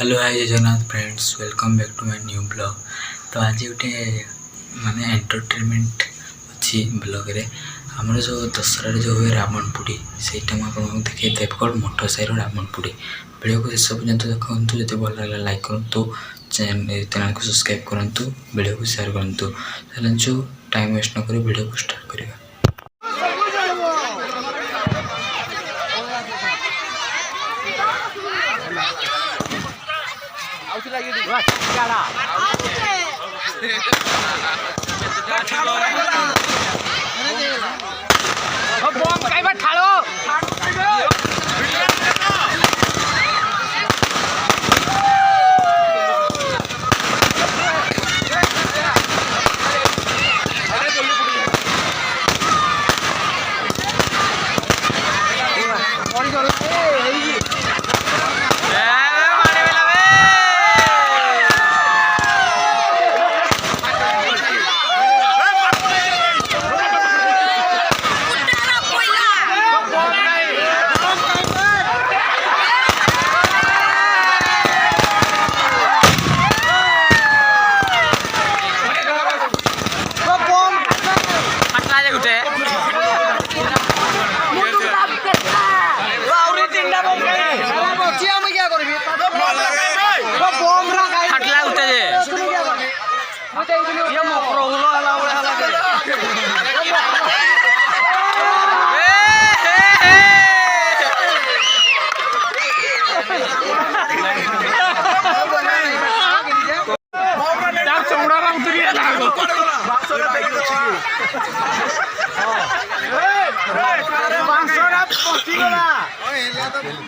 Hello hi जय Jagannath friends, welcome back to my new blog. तो आज गोटे माने एंटरटेनमेंट अच्छी ब्लॉग रे आमर जो दशहरा जो हुए रावण पोड़ी से मुझे देखिए देवगढ़ मठ साई रावण पोड़ी वीडियो को शेष पर्यंत देखु। जो भल लगा लाइक करूँ, चैनल को सब्सक्राइब करूँ, वीडियो को शेयर करूँ। चलो टाइम वेस्ट नक वीडियो को स्टार्ट करिए।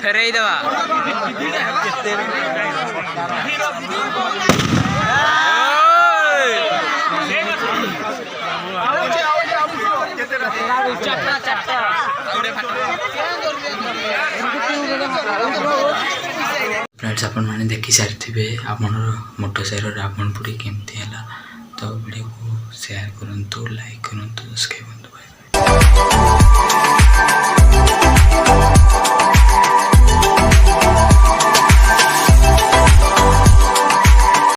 फेरई देवा फ्रेंड्स, आपण मैंने देखी सारी आपन मोटर साइड रावण पोड़ी केमती है। तो वीडियो को शेयर करूँ, लाइक करूँ, सब्सक्राइब करूँ।